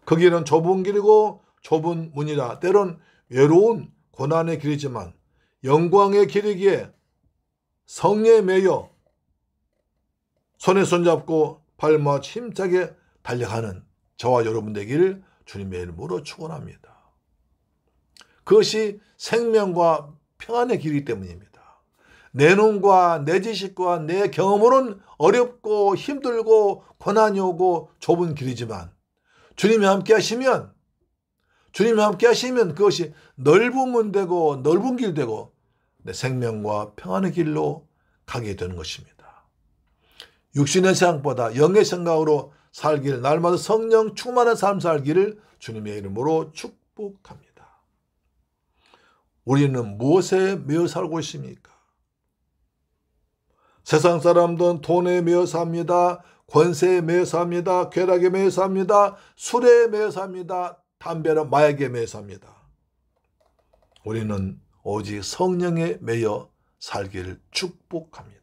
그 길은 좁은 길이고 좁은 문이라 때론 외로운 고난의 길이지만 영광의 길이기에 성령에 매여 손에 손잡고 발맞 힘차게 달려가는 저와 여러분 되기를 주님의 이름으로 축원합니다. 그것이 생명과 평안의 길이기 때문입니다. 내 눈과 내 지식과 내 경험으로는 어렵고 힘들고 고난이 오고 좁은 길이지만 주님이 함께 하시면 그것이 넓은 문 되고 넓은 길 되고 내 생명과 평안의 길로 가게 되는 것입니다. 육신의 생각보다 영의 생각으로 살기를, 날마다 성령 충만한 삶 살기를 주님의 이름으로 축복합니다. 우리는 무엇에 매여 살고 있습니까? 세상 사람들은 돈에 매여 삽니다. 권세에 매여 삽니다. 쾌락에 매여 삽니다. 술에 매여 삽니다. 담배나 마약에 매여 삽니다. 우리는 오직 성령에 매여 살기를 축복합니다.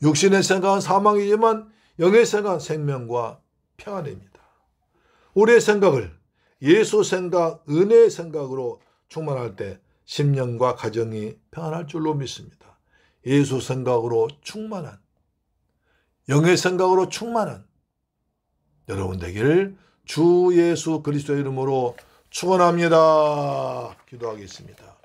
육신의 생각은 사망이지만 영의 생각은 생명과 평안입니다. 우리의 생각을 예수 생각, 은혜의 생각으로 충만할 때 심령과 가정이 평안할 줄로 믿습니다. 예수 생각으로 충만한, 영의 생각으로 충만한 여러분 되기를 주 예수 그리스도의 이름으로 축원합니다. 기도하겠습니다.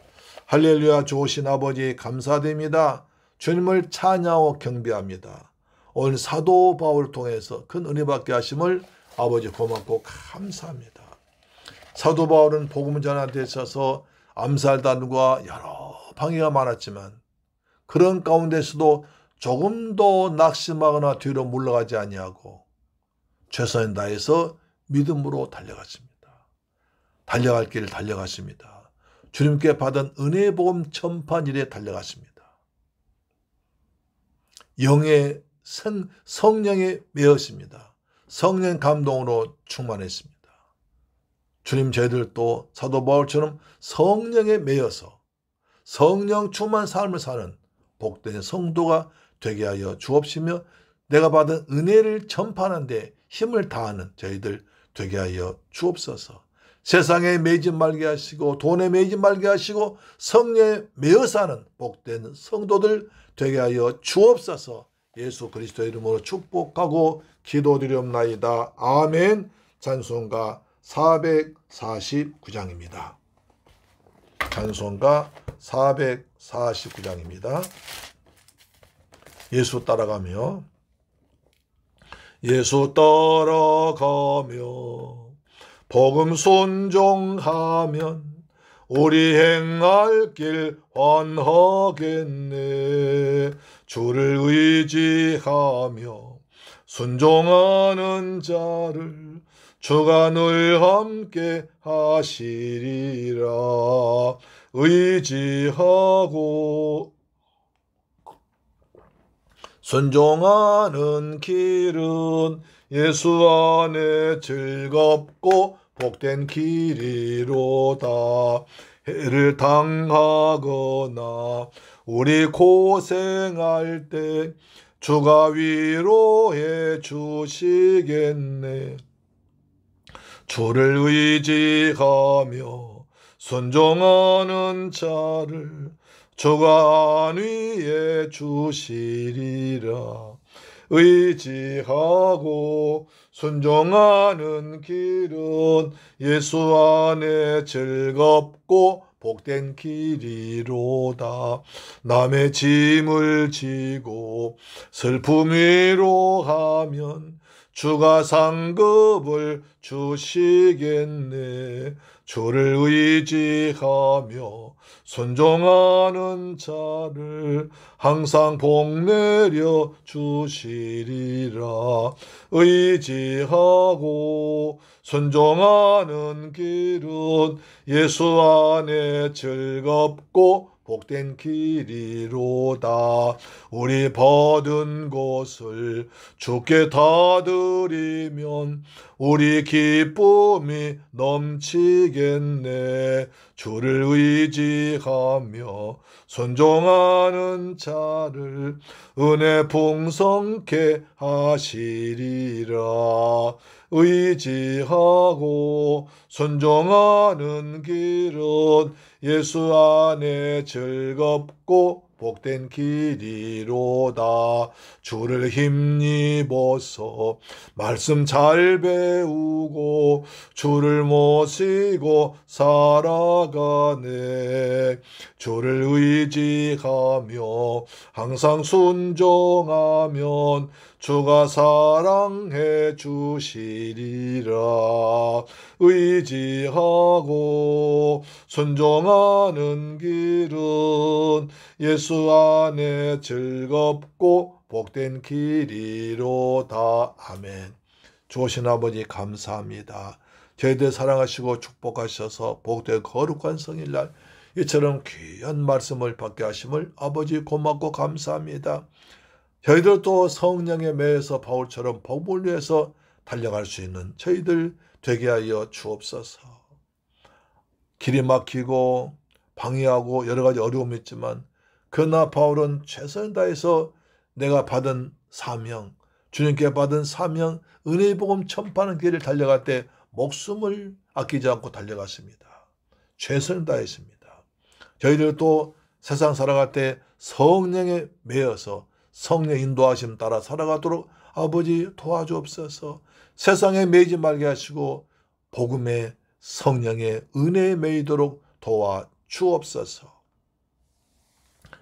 할렐루야. 좋으신 아버지 감사드립니다. 주님을 찬양하고 경배합니다. 오늘 사도 바울을 통해서 큰 은혜 받게 하심을 아버지 고맙고 감사합니다. 사도 바울은 복음 전하는 데 있어서 암살단과 여러 방해가 많았지만 그런 가운데서도 조금도 낙심하거나 뒤로 물러가지 아니하고 최선을 다해서 믿음으로 달려갔습니다. 달려갈 길을 달려갔습니다. 주님께 받은 은혜의 복음 전파 일에 달려갔습니다. 영의 성령에 매였습니다. 성령 감동으로 충만했습니다. 주님, 저희들도 사도 바울처럼 성령에 매여서 성령 충만 삶을 사는 복된 성도가 되게 하여 주옵시며 내가 받은 은혜를 전파하는 데 힘을 다하는 저희들 되게 하여 주옵소서. 세상에 매이지 말게 하시고 돈에 매이지 말게 하시고 성령에 매여 사는 복된 성도들 되게 하여 주옵소서. 예수 그리스도의 이름으로 축복하고 기도드리옵나이다. 아멘. 찬송가 449장입니다. 찬송가 449장입니다. 예수 따라가며 복음 순종하면 우리 행할 길 환하겠네. 주를 의지하며 순종하는 자를 주가 늘 함께 하시리라. 의지하고 순종하는 길은 예수 안에 즐겁고 복된 길이로다. 해를 당하거나 우리 고생할 때 주가 위로해 주시겠네. 주를 의지하며 순종하는 자를 주가 안위해 주시리라. 의지하고 순종하는 길은 예수 안에 즐겁고 복된 길이로다. 남의 짐을 지고 슬픔 위로하면 주가 상급을 주시겠네. 주를 의지하며 순종하는 자를 항상 복 내려 주시리라. 의지하고 순종하는 길은 예수 안에 즐겁고 복된 길이로다. 우리 받은 것을 주께 다 드리면 우리 기쁨이 넘치겠네. 주를 의지하며 순종하는 자를 은혜 풍성케 하시리라. 의지하고 순종하는 길은 예수 안에 즐겁고 복된 길이로다. 주를 힘입어서 말씀 잘 배우고 주를 모시고 살아가네. 주를 의지하며 항상 순종하면 주가 사랑해 주시리라. 의지하고 순종하는 길은 예수 안에 즐겁고 복된 길이로다. 아멘. 좋으신 아버지 감사합니다. 저희들 사랑하시고 축복하셔서 복되고 거룩한 성일날 이처럼 귀한 말씀을 받게 하심을 아버지 고맙고 감사합니다. 저희들도 성령에 매여서 바울처럼 복음을 위해서 달려갈 수 있는 저희들 되게 하여 주옵소서. 길이 막히고 방해하고 여러 가지 어려움이 있지만 그러나 바울은 최선을 다해서 내가 받은 사명, 주님께 받은 사명, 은혜의 복음 전파하는 길을 달려갈 때 목숨을 아끼지 않고 달려갔습니다. 최선을 다했습니다. 저희들도 세상 살아갈 때 성령에 매여서 성령 인도하심 따라 살아가도록 아버지 도와주옵소서. 세상에 매이지 말게 하시고 복음의 성령의 은혜에 매이도록 도와주옵소서.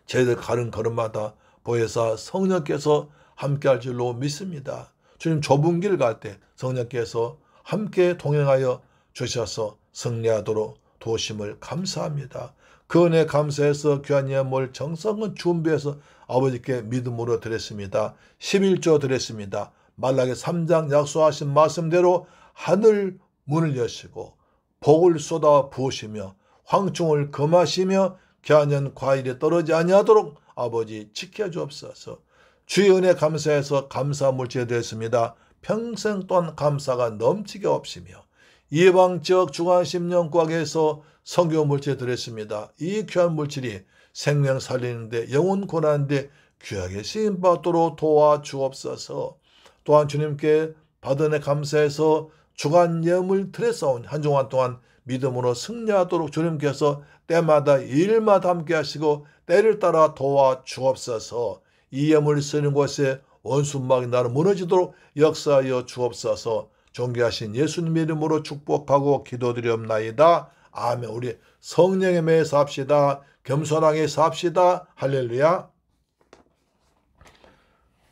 저희들 가는 걸음마다 보혜사 성령께서 함께할 줄로 믿습니다. 주님 좁은 길 갈 때 성령께서 함께 동행하여 주셔서 승리하도록 도우심을 감사합니다. 그 은혜 감사해서 귀한 예물 정성은 준비해서 아버지께 믿음으로 드렸습니다. 11조 드렸습니다. 말라기 3장 약속하신 말씀대로 하늘 문을 여시고 복을 쏟아 부으시며 황충을 금하시며 겨년 과일이 떨어지지 아니하도록 아버지 지켜주옵소서. 주의 은혜 감사해서 감사 물질 드렸습니다. 평생 동안 감사가 넘치게 없으며 이방지역 중앙심령과학에서 성교 물질 드렸습니다. 이 귀한 물질이 생명 살리는데 영혼 권하는데 귀하게 쓰임받도록 도와주옵소서. 또한 주님께 받은 애 감사해서 주간 예물 드렸사오니 한 주간 동안 믿음으로 승리하도록 주님께서 때마다 일마다 함께 하시고 때를 따라 도와주옵소서. 이 예물을 쓰는 곳에 원수막이 나를 무너지도록 역사하여 주옵소서. 존귀하신 예수님 이름으로 축복하고 기도드리옵나이다. 아멘. 우리 성령에 매여서 합시다. 겸손하게 삽시다. 할렐루야.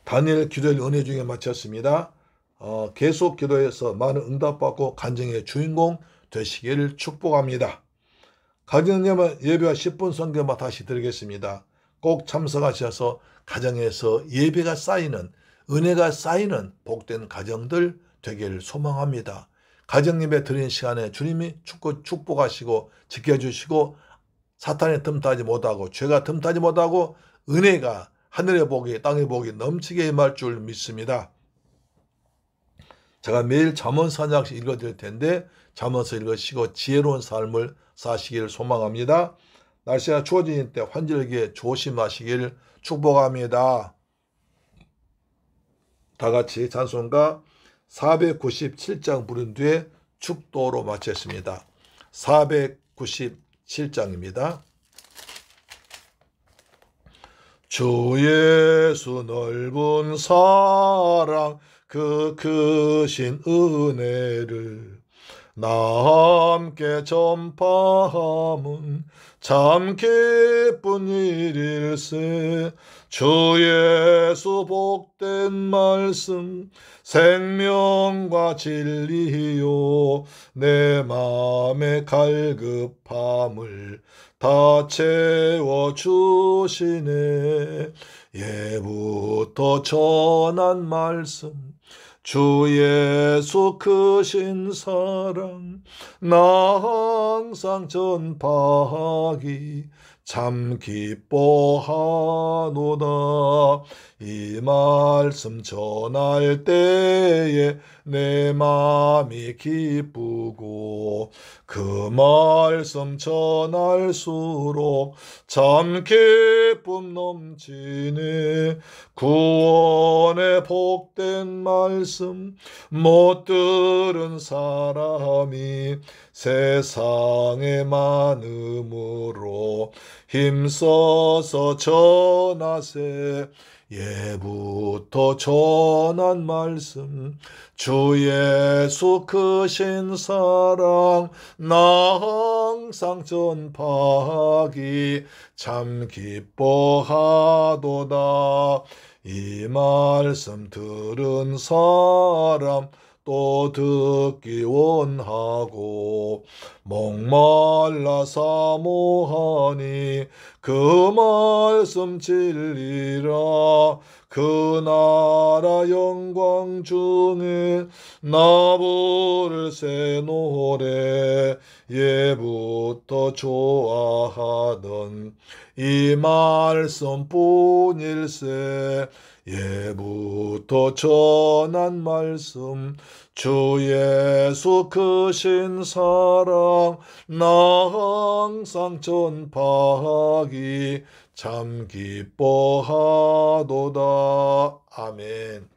다니엘 기도의 은혜 중에 마쳤습니다. 계속 기도해서 많은 응답받고 간증의 주인공 되시기를 축복합니다. 가정예배 10분 성경만 다시 드리겠습니다. 꼭 참석하셔서 가정에서 예배가 쌓이는 은혜가 쌓이는 복된 가정들 되기를 소망합니다. 가정예배 드리는 시간에 주님이 축복하시고 지켜주시고 사탄이 틈타지 못하고 죄가 틈타지 못하고 은혜가 하늘의 복이 땅의 복이 넘치게 임할 줄 믿습니다. 제가 매일 잠언서 한 장씩 읽어드릴 텐데 잠언서 읽으시고 지혜로운 삶을 사시기를 소망합니다. 날씨가 추워지는 때 환절기에 조심하시기를 축복합니다. 다 같이 찬송가 497장 부른 뒤에 축도로 마쳤습니다. 497장입니다. 주 예수 넓은 사랑 그 크신 은혜를 나 함께 전파함은 참 기쁜 일일세. 주 예수 복된 말씀 생명과 진리요 내 맘의 갈급함을 다 채워주시네. 예부터 전한 말씀 주 예수 크신 사랑 나 항상 전파하기 참 기뻐하노다. 이 말씀 전할 때에 내 마음이 기쁘고 그 말씀 전할수록 참 기쁨 넘치네. 구원의 복된 말씀 못 들은 사람이 세상에 많음으로 힘써서 전하세. 예부터 전한 말씀 주 예수 크신 사랑 나 항상 전파하기 참 기뻐하도다. 이 말씀 들은 사람 또 듣기 원하고 목말라 사모하니 그 말씀 진리라. 그 나라 영광 중에 나 부를 새 노래 예부터 좋아하던 이 말씀뿐일세. 예부터 전한 말씀 주 예수 크신 사랑 나 항상 전파하기 참 기뻐하도다. 아멘.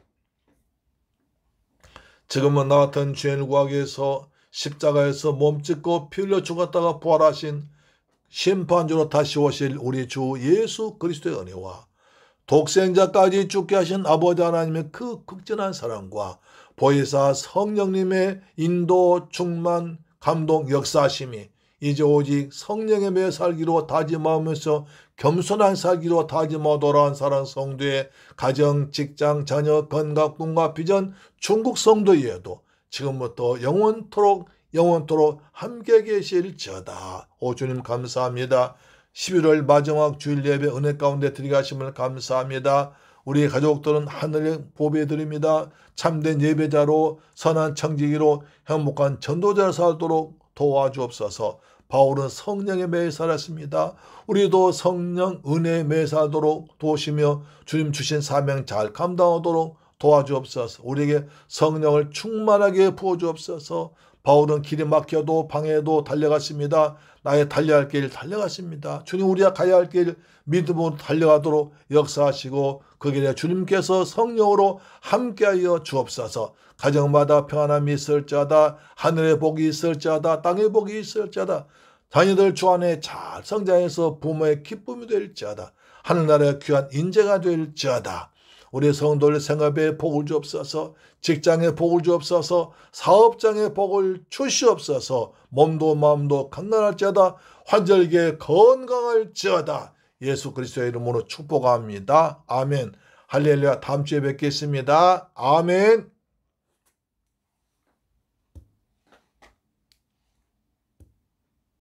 지금은 나 같은 죄인을 구하기 위해서 십자가에서 몸짓고 피 흘려 죽었다가 부활하신 심판주로 다시 오실 우리 주 예수 그리스도의 은혜와 독생자까지 죽게 하신 아버지 하나님의 그 극진한 사랑과 보혜사 성령님의 인도, 충만, 감동, 역사하심이 이제 오직 성령의 매 살기로 다짐하면서 겸손한 살기로 다짐하고 돌아온 사랑 성도의 가정, 직장, 자녀, 건강, 꿈과 비전, 중국 성도에도 지금부터 영원토록 함께 계실지어다. 오 주님 감사합니다. 11월 마지막 주일 예배 은혜 가운데 들어가심을 감사합니다. 우리 가족들은 하늘의 보배 드립니다. 참된 예배자로 선한 청지기로 행복한 전도자로 살도록 도와주옵소서. 바울은 성령에 매여 살았습니다. 우리도 성령 은혜에 매여 살도록 도우시며 주님 주신 사명 잘 감당하도록 도와주옵소서. 우리에게 성령을 충만하게 부어주옵소서. 바울은 길이 막혀도 방해도 달려갔습니다. 나의 달려야 할 길 달려갔습니다. 주님 우리가 가야 할 길 믿음으로 달려가도록 역사하시고 그 길에 주님께서 성령으로 함께하여 주옵소서. 가정마다 평안함이 있을지어다. 하늘의 복이 있을지어다. 땅의 복이 있을지어다. 자녀들 주 안에 잘 성장해서 부모의 기쁨이 될지어다. 하늘나라의 귀한 인재가 될지어다. 우리 성도들 생업에 복을 주옵소서. 직장에 복을 주옵소서. 사업장에 복을 주시옵소서. 몸도 마음도 강건할지어다. 환절기에 건강할지어다. 예수 그리스도의 이름으로 축복합니다. 아멘. 할렐루야. 다음 주에 뵙겠습니다. 아멘.